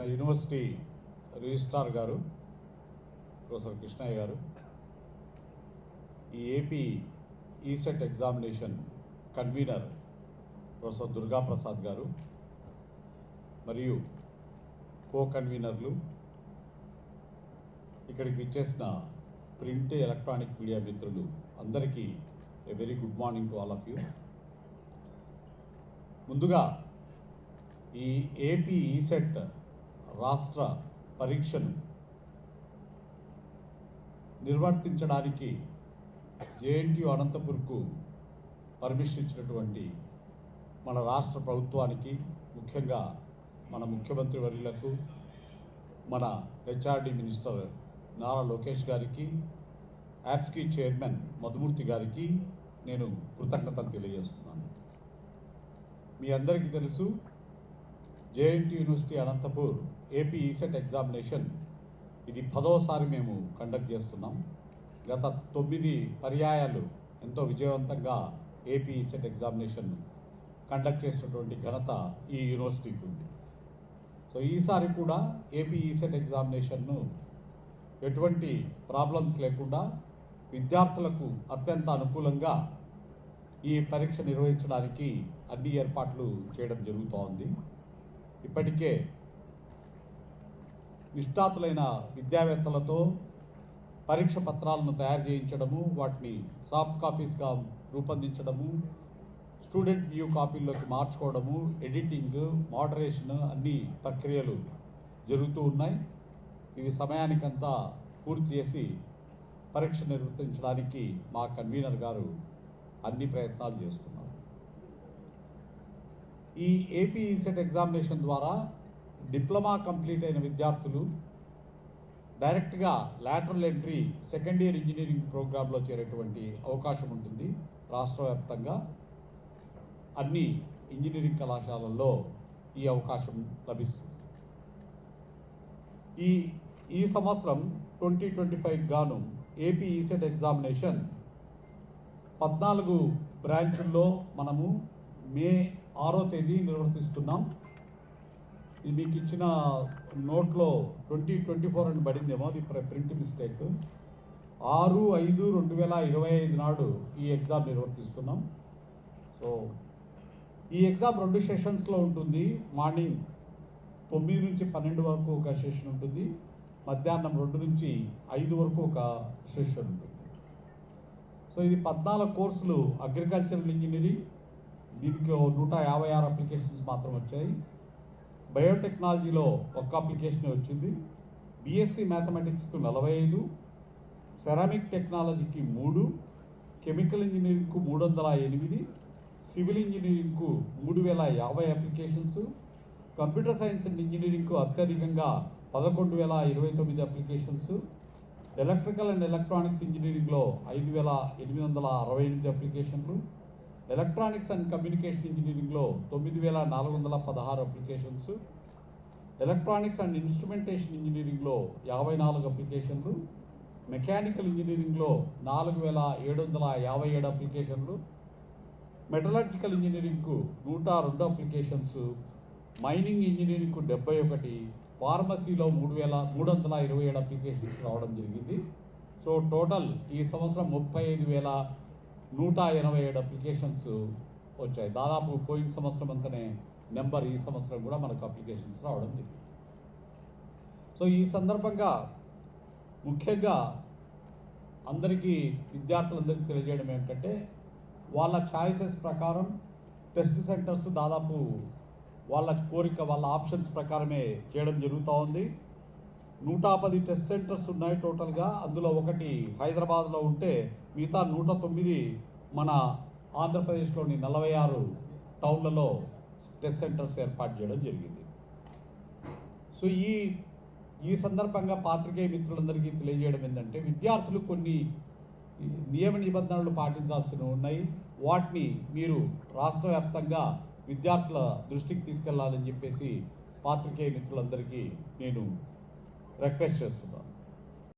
మన university registrar గారు professor Krishnaiah గారు, ఈ AP ECET examination convener professor Durga Prasad గారు మరియు కో కన్వీనర్లు, ఇక్కడికి విచ్చేసిన ప్రింట్ ఎలక్ట్రానిక్ మీడియా మిత్రులు అందరికీ a very good morning to all of you. ముందుగా ఈ ఏపీ ఈసెట్ రాష్ట్ర పరీక్షను నిర్వర్తించడానికి జేఎన్టీయూ అనంతపూర్కు పర్మిషన్ ఇచ్చినటువంటి మన రాష్ట్ర ప్రభుత్వానికి, ముఖ్యంగా మన ముఖ్యమంత్రి వర్యులకు, మన హెచ్ఆర్డి మినిస్టర్ నారా లోకేష్ గారికి, యాప్స్కి చైర్మన్ మధుమూర్తి గారికి నేను కృతజ్ఞతలు తెలియజేస్తున్నాను. మీ అందరికీ తెలుసు, JNTU university Anantapur AP ECET examination ఇది 10వసారి మేము కండక్ట్ చేస్తున్నాం. గత 9 పర్యాయాలు ఎంతో విజయవంతంగా ఏపీ ఈసెట్ ఎగ్జామినేషన్ కండక్ట్ చేసినటువంటి ఘనత ఈ యూనివర్సిటీకి ఉంది. సో ఈసారి కూడా ఏపీ ఈసెట్ ఎగ్జామినేషన్ను ఎటువంటి ప్రాబ్లమ్స్ లేకుండా విద్యార్థులకు అత్యంత అనుకూలంగా ఈ పరీక్ష నిర్వహించడానికి అన్ని ఏర్పాట్లు చేయడం జరుగుతోంది. ఇప్పటికే నిష్ణాతులైన విద్యావేత్తలతో పరీక్ష పత్రాలను తయారు చేయించడము, వాటిని సాఫ్ట్ కాపీస్గా రూపొందించడము, స్టూడెంట్ వ్యూ కాపీల్లోకి మార్చుకోవడము, ఎడిటింగ్, మోడరేషన్ అన్ని ప్రక్రియలు జరుగుతూ ఉన్నాయి. ఇవి సమయానికంతా పూర్తి చేసి పరీక్ష నిర్వర్తించడానికి మా కన్వీనర్ గారు అన్ని ప్రయత్నాలు చేస్తున్నారు. ఈ ఏపీ ఈసెట్ ఎగ్జామినేషన్ ద్వారా డిప్లొమా కంప్లీట్ అయిన విద్యార్థులు డైరెక్ట్గా lateral entry second year engineering ప్రోగ్రాంలో చేరేటువంటి అవకాశం ఉంటుంది. రాష్ట్ర వ్యాప్తంగా అన్ని ఇంజనీరింగ్ కళాశాలల్లో ఈ అవకాశం లభిస్తుంది. ఈ సంవత్సరం 2025 గాను ఏపీ ఈసెట్ ఎగ్జామినేషన్ 14 బ్రాంచుల్లో మనము మే 6వ తేదీ నిర్వర్తిస్తున్నాం. ఇది మీకు ఇచ్చిన నోట్లో 2024 అని పడిందేమో, అది ప్రింట్ మిస్టేక్. 6/5/2025 నాడు ఈ ఎగ్జామ్ నిర్వర్తిస్తున్నాం. సో ఈ ఎగ్జామ్ 2 సెషన్స్లో ఉంటుంది. మార్నింగ్ 9 నుంచి 12 వరకు ఒక సెషన్ ఉంటుంది, మధ్యాహ్నం 2 నుంచి 5 వరకు ఒక సెషన్ ఉంటుంది. సో ఇది 14 కోర్సులు. అగ్రికల్చరల్ ఇంజనీరింగ్, దీనికి 156 అప్లికేషన్స్ మాత్రం వచ్చాయి. బయోటెక్నాలజీలో 1 అప్లికేషన్ వచ్చింది. బీఎస్సీ మ్యాథమెటిక్స్కు 45, సెరామిక్ టెక్నాలజీకి 3, కెమికల్ ఇంజనీరింగ్కు 308, సివిల్ ఇంజనీరింగ్కు 3050 అప్లికేషన్స్, కంప్యూటర్ సైన్స్ అండ్ ఇంజనీరింగ్కు అత్యధికంగా 11,029 అప్లికేషన్స్, ఎలక్ట్రికల్ అండ్ ఎలక్ట్రానిక్స్ ఇంజనీరింగ్లో 5,868 అప్లికేషన్లు, ఎలక్ట్రానిక్స్ అండ్ కమ్యూనికేషన్ ఇంజనీరింగ్లో 9,416 అప్లికేషన్స్, ఎలక్ట్రానిక్స్ అండ్ ఇన్స్ట్రుమెంటేషన్ ఇంజనీరింగ్లో 54 అప్లికేషన్లు, మెకానికల్ ఇంజనీరింగ్లో 4,757 అప్లికేషన్లు, మెటలర్జికల్ ఇంజనీరింగ్కు 102 అప్లికేషన్స్, మైనింగ్ ఇంజనీరింగ్కు 71, ఫార్మసీలో 3,327 అప్లికేషన్స్ రావడం జరిగింది. సో టోటల్ ఈ సంవత్సరం 35,187 అప్లికేషన్స్ వచ్చాయి. దాదాపు పోయిన సంవత్సరం అంతనే నెంబర్ ఈ సంవత్సరం కూడా మనకు అప్లికేషన్స్ రావడం జరిగింది. సో ఈ సందర్భంగా ముఖ్యంగా అందరికీ, విద్యార్థులందరికీ తెలియజేయడం ఏంటంటే, వాళ్ళ ఛాయిసెస్ ప్రకారం టెస్ట్ సెంటర్స్ దాదాపు వాళ్ళ కోరిక, వాళ్ళ ఆప్షన్స్ ప్రకారమే చేయడం జరుగుతూ ఉంది. 110 టెస్ట్ సెంటర్స్ ఉన్నాయి టోటల్గా. అందులో 1 హైదరాబాద్లో ఉంటే మిగతా 109 మన ఆంధ్రప్రదేశ్లోని 46 టౌన్లలో టెస్ట్ సెంటర్స్ ఏర్పాటు చేయడం జరిగింది. సో ఈ సందర్భంగా పాత్రికేయ మిత్రులందరికీ తెలియజేయడం ఏంటంటే, విద్యార్థులు కొన్ని నియమ నిబంధనలు పాటించాల్సినవి ఉన్నాయి. వాటిని మీరు రాష్ట్ర వ్యాప్తంగా విద్యార్థుల దృష్టికి తీసుకెళ్లాలని చెప్పేసి పాత్రికేయ మిత్రులందరికీ నేను రిక్వెస్ట్ చేస్తున్నాను.